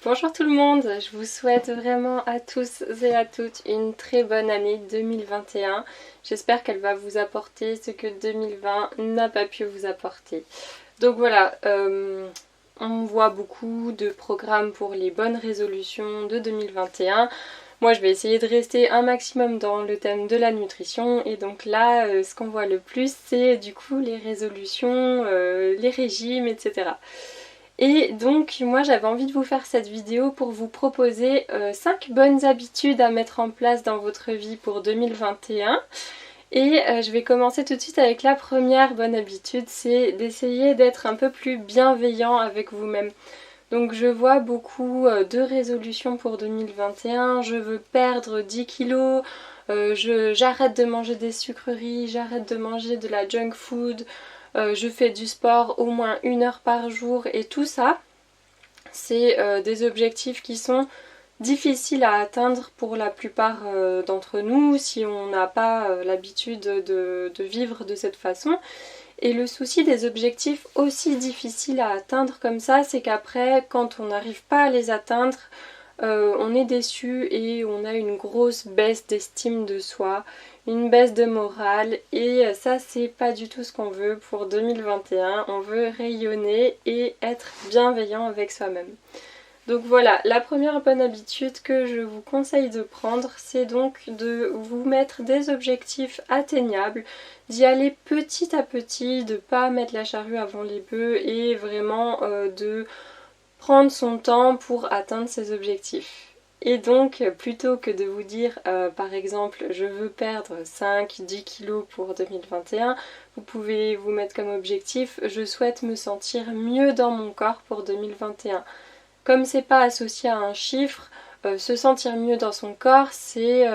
Bonjour tout le monde, je vous souhaite vraiment à tous et à toutes une très bonne année 2021. J'espère qu'elle va vous apporter ce que 2020 n'a pas pu vous apporter. Donc voilà, on voit beaucoup de programmes pour les bonnes résolutions de 2021. Moi je vais essayer de rester un maximum dans le thème de la nutrition et donc là ce qu'on voit le plus c'est du coup les résolutions, les régimes, etc. Et donc moi j'avais envie de vous faire cette vidéo pour vous proposer 5 bonnes habitudes à mettre en place dans votre vie pour 2021. Et je vais commencer tout de suite avec la première bonne habitude, c'est d'essayer d'être un peu plus bienveillant avec vous-même. Donc je vois beaucoup de résolutions pour 2021, je veux perdre 10 kilos, j'arrête de manger des sucreries, j'arrête de manger de la junk food, je fais du sport au moins 1 heure par jour et tout ça, c'est des objectifs qui sont difficiles à atteindre pour la plupart d'entre nous si on n'a pas l'habitude de vivre de cette façon. Et le souci des objectifs aussi difficiles à atteindre comme ça, c'est qu'après, quand on n'arrive pas à les atteindre, on est déçu et on a une grosse baisse d'estime de soi, une baisse de morale et ça c'est pas du tout ce qu'on veut pour 2021. On veut rayonner et être bienveillant avec soi-même. Donc voilà, la première bonne habitude que je vous conseille de prendre, c'est donc de vous mettre des objectifs atteignables, d'y aller petit à petit, de pas mettre la charrue avant les bœufs et vraiment de prendre son temps pour atteindre ses objectifs. Et donc, plutôt que de vous dire, par exemple, je veux perdre 5-10 kilos pour 2021, vous pouvez vous mettre comme objectif, je souhaite me sentir mieux dans mon corps pour 2021. Comme c'est pas associé à un chiffre, se sentir mieux dans son corps, c'est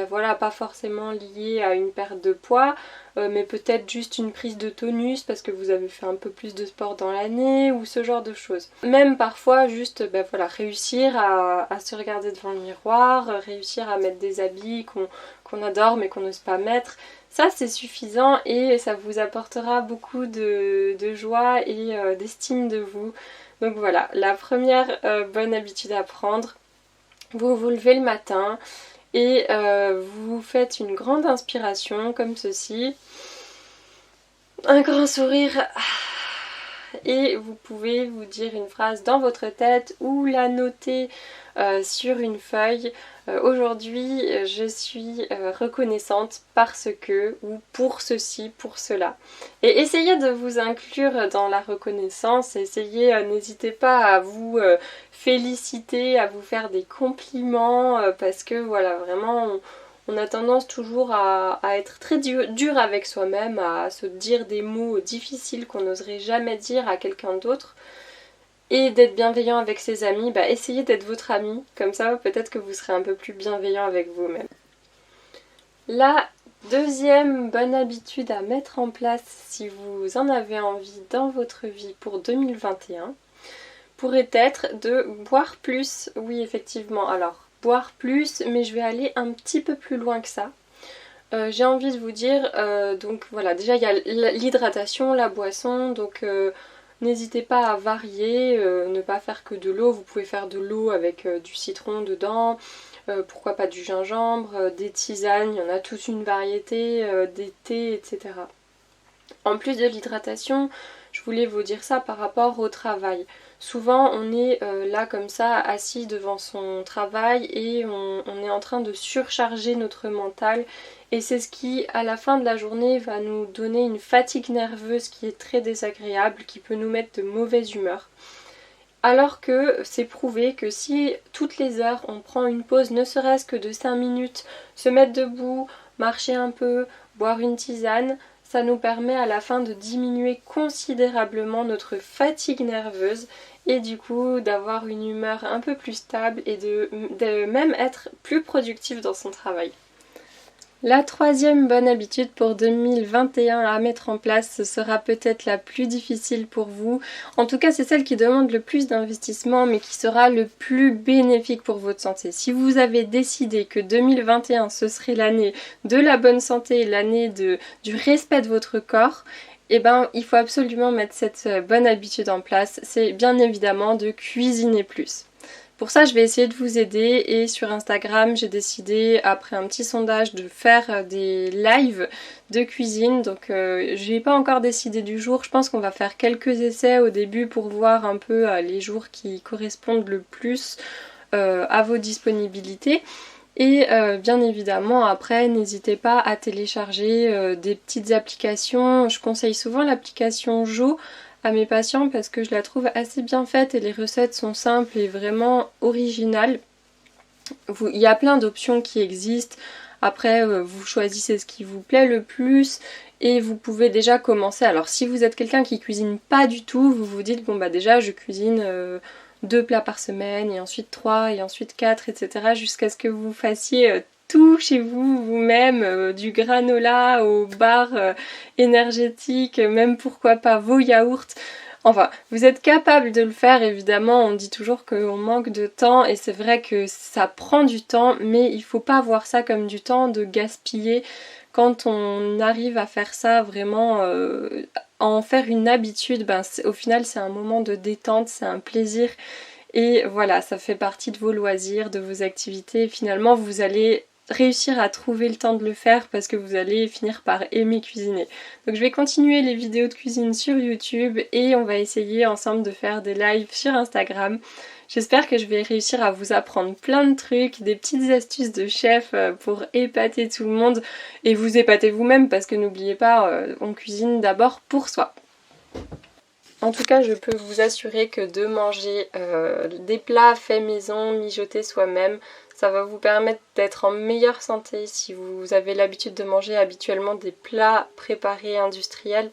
voilà, pas forcément lié à une perte de poids, mais peut-être juste une prise de tonus parce que vous avez fait un peu plus de sport dans l'année ou ce genre de choses. Même parfois juste voilà, réussir à se regarder devant le miroir, réussir à mettre des habits qu'on adore mais qu'on n'ose pas mettre. Ça c'est suffisant et ça vous apportera beaucoup de joie et d'estime de vous. Donc voilà, la première bonne habitude à prendre, vous vous levez le matin et vous faites une grande inspiration comme ceci, un grand sourire et vous pouvez vous dire une phrase dans votre tête ou la noter sur une feuille. Aujourd'hui je suis reconnaissante parce que ou pour ceci, pour cela. Et essayez de vous inclure dans la reconnaissance, n'hésitez pas à vous féliciter, à vous faire des compliments parce que voilà, vraiment on a tendance toujours à être très dur avec soi-même, à se dire des mots difficiles qu'on n'oserait jamais dire à quelqu'un d'autre. Et d'être bienveillant avec ses amis, essayez d'être votre ami, comme ça peut-être que vous serez un peu plus bienveillant avec vous-même. La deuxième bonne habitude à mettre en place si vous en avez envie dans votre vie pour 2021 pourrait être de boire plus. Oui effectivement, alors boire plus, mais je vais aller un petit peu plus loin que ça. J'ai envie de vous dire, donc voilà, déjà il y a l'hydratation, la boisson, donc n'hésitez pas à varier, ne pas faire que de l'eau, vous pouvez faire de l'eau avec du citron dedans, pourquoi pas du gingembre, des tisanes, il y en a toute une variété, des thés, etc. En plus de l'hydratation, je voulais vous dire ça par rapport au travail. Souvent on est là comme ça, assis devant son travail et on est en train de surcharger notre mental et c'est ce qui à la fin de la journée va nous donner une fatigue nerveuse qui est très désagréable, qui peut nous mettre de mauvaise humeur. Alors que c'est prouvé que si toutes les heures on prend une pause ne serait-ce que de 5 minutes, se mettre debout, marcher un peu, boire une tisane, ça nous permet à la fin de diminuer considérablement notre fatigue nerveuse et du coup d'avoir une humeur un peu plus stable et de même être plus productif dans son travail. La troisième bonne habitude pour 2021 à mettre en place, ce sera peut-être la plus difficile pour vous. En tout cas, c'est celle qui demande le plus d'investissement, mais qui sera le plus bénéfique pour votre santé. Si vous avez décidé que 2021, ce serait l'année de la bonne santé, l'année du respect de votre corps, et ben il faut absolument mettre cette bonne habitude en place, c'est bien évidemment de cuisiner plus. Pour ça, je vais essayer de vous aider et sur Instagram, j'ai décidé, après un petit sondage, de faire des lives de cuisine. Donc, j'ai pas encore décidé du jour. Je pense qu'on va faire quelques essais au début pour voir un peu les jours qui correspondent le plus à vos disponibilités. Et bien évidemment, après, n'hésitez pas à télécharger des petites applications. Je conseille souvent l'application Jo à mes patients parce que je la trouve assez bien faite et les recettes sont simples et vraiment originales. Il y a plein d'options qui existent. Après, vous choisissez ce qui vous plaît le plus et vous pouvez déjà commencer. Alors si vous êtes quelqu'un qui cuisine pas du tout, vous vous dites bon bah déjà je cuisine 2 plats par semaine et ensuite 3 et ensuite 4, etc. jusqu'à ce que vous fassiez tout chez vous, vous-même, du granola aux barres énergétiques, même pourquoi pas vos yaourts. Enfin, vous êtes capable de le faire, évidemment, on dit toujours qu'on manque de temps et c'est vrai que ça prend du temps, mais il faut pas voir ça comme du temps de gaspiller quand on arrive à faire ça vraiment, à en faire une habitude, ben, au final c'est un moment de détente, c'est un plaisir et voilà, ça fait partie de vos loisirs, de vos activités et finalement vous allez réussir à trouver le temps de le faire parce que vous allez finir par aimer cuisiner. Donc je vais continuer les vidéos de cuisine sur YouTube et on va essayer ensemble de faire des lives sur Instagram. J'espère que je vais réussir à vous apprendre plein de trucs, des petites astuces de chef pour épater tout le monde et vous épater vous-même parce que n'oubliez pas, on cuisine d'abord pour soi. En tout cas, je peux vous assurer que de manger des plats faits maison, mijotés soi-même, ça va vous permettre d'être en meilleure santé si vous avez l'habitude de manger habituellement des plats préparés industriels.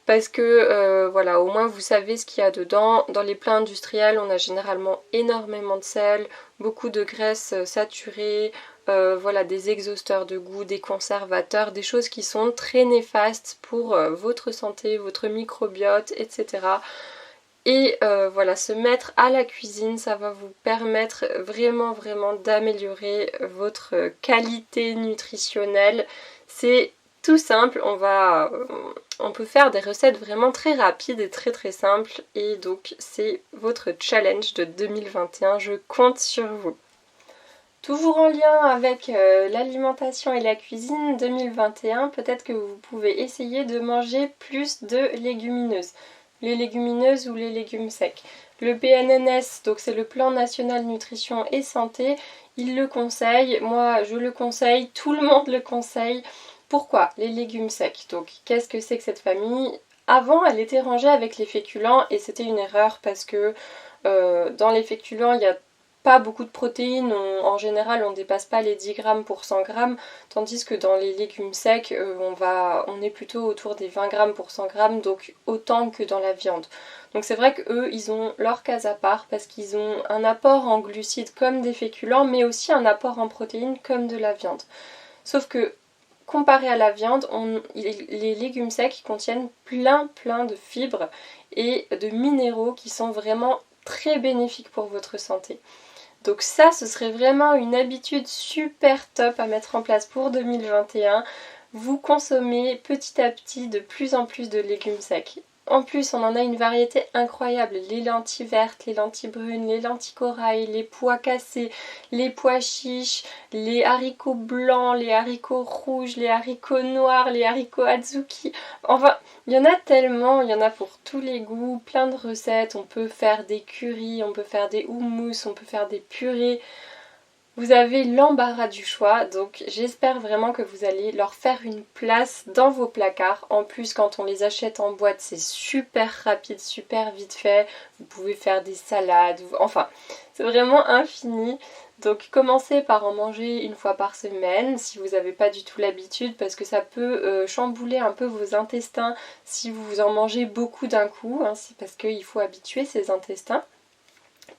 Parce que voilà, au moins vous savez ce qu'il y a dedans. Dans les plats industriels, on a généralement énormément de sel, beaucoup de graisses saturées, voilà, des exhausteurs de goût, des conservateurs, des choses qui sont très néfastes pour votre santé, votre microbiote, etc. Et voilà, se mettre à la cuisine, ça va vous permettre vraiment d'améliorer votre qualité nutritionnelle. C'est tout simple, on peut faire des recettes vraiment très rapides et très simples. Et donc c'est votre challenge de 2021, je compte sur vous. Toujours en lien avec l'alimentation et la cuisine 2021, peut-être que vous pouvez essayer de manger plus de légumineuses. Les légumineuses ou les légumes secs. Le PNNS, donc c'est le Plan National Nutrition et Santé, il le conseille, moi je le conseille, tout le monde le conseille. Pourquoi les légumes secs? Donc qu'est-ce que c'est que cette famille? Avant elle était rangée avec les féculents et c'était une erreur parce que dans les féculents il y a pas beaucoup de protéines, en général on dépasse pas les 10 grammes pour 100 grammes, tandis que dans les légumes secs on est plutôt autour des 20 grammes pour 100 grammes, donc autant que dans la viande. Donc c'est vrai qu'eux ils ont leur case à part parce qu'ils ont un apport en glucides comme des féculents, mais aussi un apport en protéines comme de la viande. Sauf que comparé à la viande, les légumes secs contiennent plein de fibres et de minéraux qui sont vraiment très bénéfiques pour votre santé. Donc ça, ce serait vraiment une habitude super top à mettre en place pour 2021. Vous consommez petit à petit de plus en plus de légumes secs. En plus, on en a une variété incroyable. Les lentilles vertes, les lentilles brunes, les lentilles corail, les pois cassés, les pois chiches, les haricots blancs, les haricots rouges, les haricots noirs, les haricots azuki. Enfin, il y en a tellement, il y en a pour tous les goûts, plein de recettes. On peut faire des currys, on peut faire des houmous, on peut faire des purées. Vous avez l'embarras du choix, donc j'espère vraiment que vous allez leur faire une place dans vos placards. En plus, quand on les achète en boîte, c'est super rapide, super vite fait. Vous pouvez faire des salades, enfin, c'est vraiment infini. Donc commencez par en manger une fois par semaine si vous n'avez pas du tout l'habitude, parce que ça peut chambouler un peu vos intestins si vous en mangez beaucoup d'un coup, hein, c'est parce qu'il faut habituer ses intestins.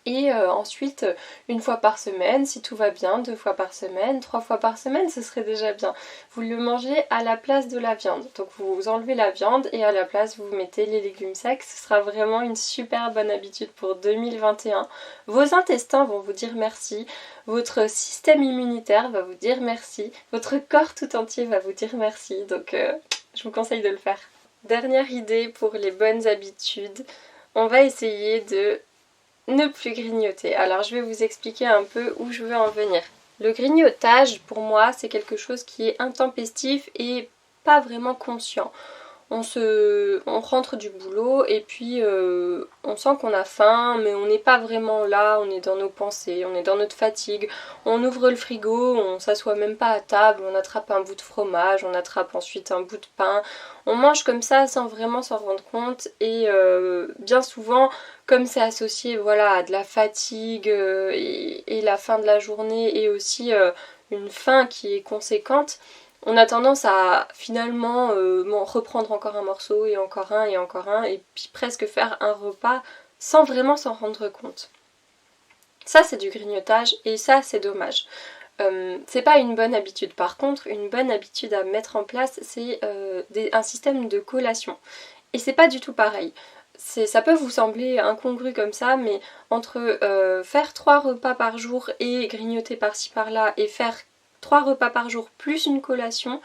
Et ensuite, une fois par semaine, si tout va bien, 2 fois par semaine, 3 fois par semaine, ce serait déjà bien. Vous le mangez à la place de la viande. Donc vous enlevez la viande et à la place vous mettez les légumes secs. Ce sera vraiment une super bonne habitude pour 2021. Vos intestins vont vous dire merci. Votre système immunitaire va vous dire merci. Votre corps tout entier va vous dire merci. Donc je vous conseille de le faire. dernière idée pour les bonnes habitudes, on va essayer de ne plus grignoter. Alors je vais vous expliquer un peu où je veux en venir. Le grignotage, pour moi, c'est quelque chose qui est intempestif et pas vraiment conscient. On rentre du boulot et puis on sent qu'on a faim, mais on n'est pas vraiment là, on est dans nos pensées, on est dans notre fatigue. On ouvre le frigo, on s'assoit même pas à table, on attrape un bout de fromage, on attrape ensuite un bout de pain. On mange comme ça sans vraiment s'en rendre compte et bien souvent, comme c'est associé voilà, à de la fatigue et la fin de la journée et aussi une faim qui est conséquente, on a tendance à finalement reprendre encore un morceau et encore un et encore un et puis presque faire un repas sans vraiment s'en rendre compte. Ça c'est du grignotage et ça c'est dommage. C'est pas une bonne habitude. Par contre, une bonne habitude à mettre en place, c'est un système de collation. Et c'est pas du tout pareil. Ça peut vous sembler incongru comme ça, mais entre faire 3 repas par jour et grignoter par-ci par-là et faire 3 repas par jour plus une collation,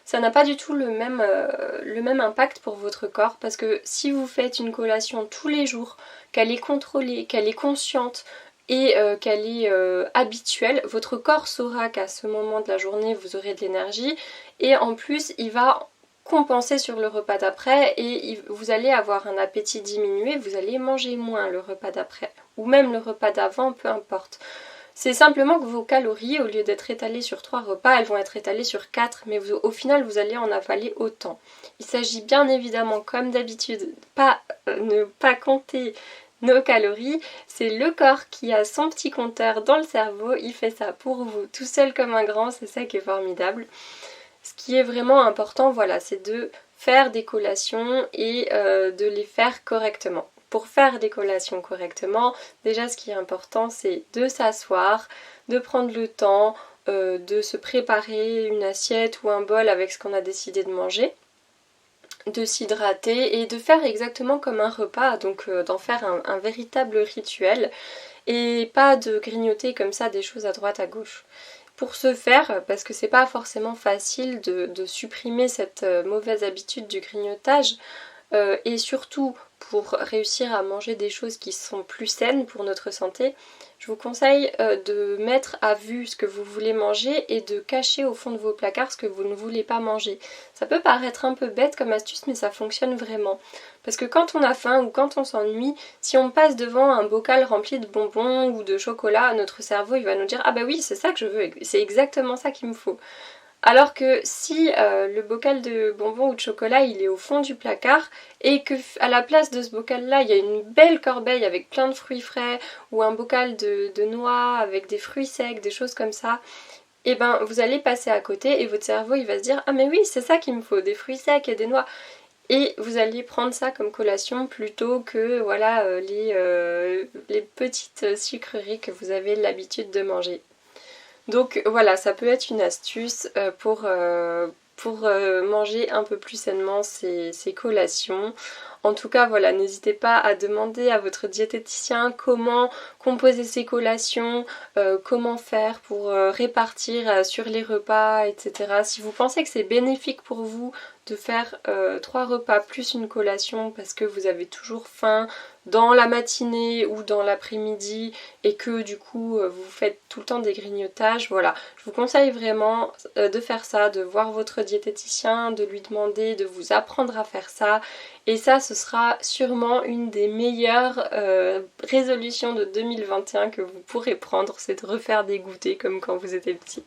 ça n'a pas du tout le même impact pour votre corps, parce que si vous faites une collation tous les jours, qu'elle est contrôlée, qu'elle est consciente et qu'elle est habituelle, votre corps saura qu'à ce moment de la journée vous aurez de l'énergie et en plus il va compenser sur le repas d'après et vous allez avoir un appétit diminué, vous allez manger moins le repas d'après ou même le repas d'avant, peu importe. C'est simplement que vos calories, au lieu d'être étalées sur 3 repas, elles vont être étalées sur 4, mais au final vous allez en avaler autant. Il s'agit bien évidemment, comme d'habitude, ne pas compter nos calories, c'est le corps qui a son petit compteur dans le cerveau, il fait ça pour vous, tout seul comme un grand, c'est ça qui est formidable. Ce qui est vraiment important, voilà, c'est de faire des collations et de les faire correctement. Pour faire des collations correctement, déjà ce qui est important c'est de s'asseoir, de prendre le temps de se préparer une assiette ou un bol avec ce qu'on a décidé de manger, de s'hydrater et de faire exactement comme un repas, donc d'en faire un véritable rituel et pas de grignoter comme ça des choses à droite à gauche. Pour ce faire, parce que c'est pas forcément facile de supprimer cette mauvaise habitude du grignotage, et surtout pour réussir à manger des choses qui sont plus saines pour notre santé, je vous conseille de mettre à vue ce que vous voulez manger et de cacher au fond de vos placards ce que vous ne voulez pas manger. Ça peut paraître un peu bête comme astuce, mais ça fonctionne vraiment. Parce que quand on a faim ou quand on s'ennuie, si on passe devant un bocal rempli de bonbons ou de chocolat, notre cerveau il va nous dire « Ah bah oui, c'est ça que je veux, c'est exactement ça qu'il me faut ». Alors que si le bocal de bonbons ou de chocolat il est au fond du placard et que à la place de ce bocal là il y a une belle corbeille avec plein de fruits frais ou un bocal de noix avec des fruits secs, des choses comme ça, et ben vous allez passer à côté et votre cerveau il va se dire ah mais oui c'est ça qu'il me faut, des fruits secs et des noix. Et vous allez prendre ça comme collation plutôt que voilà les petites sucreries que vous avez l'habitude de manger. Donc voilà, ça peut être une astuce pour manger un peu plus sainement ces collations. En tout cas, voilà, n'hésitez pas à demander à votre diététicien comment composer ces collations, comment faire pour répartir sur les repas, etc. Si vous pensez que c'est bénéfique pour vous de faire 3 repas plus une collation parce que vous avez toujours faim dans la matinée ou dans l'après-midi et que du coup vous faites tout le temps des grignotages, voilà, je vous conseille vraiment de faire ça, de voir votre diététicien, de lui demander de vous apprendre à faire ça, et ça ce sera sûrement une des meilleures résolutions de 2021 que vous pourrez prendre, c'est de refaire des goûters comme quand vous étiez petit.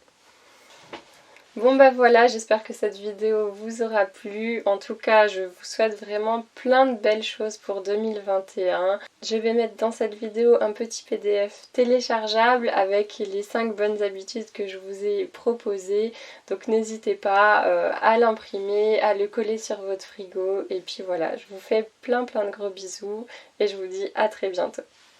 Bon bah voilà, j'espère que cette vidéo vous aura plu. En tout cas, je vous souhaite vraiment plein de belles choses pour 2021. Je vais mettre dans cette vidéo un petit PDF téléchargeable avec les 5 bonnes habitudes que je vous ai proposées. Donc n'hésitez pas à l'imprimer, à le coller sur votre frigo. Et puis voilà, je vous fais plein de gros bisous et je vous dis à très bientôt.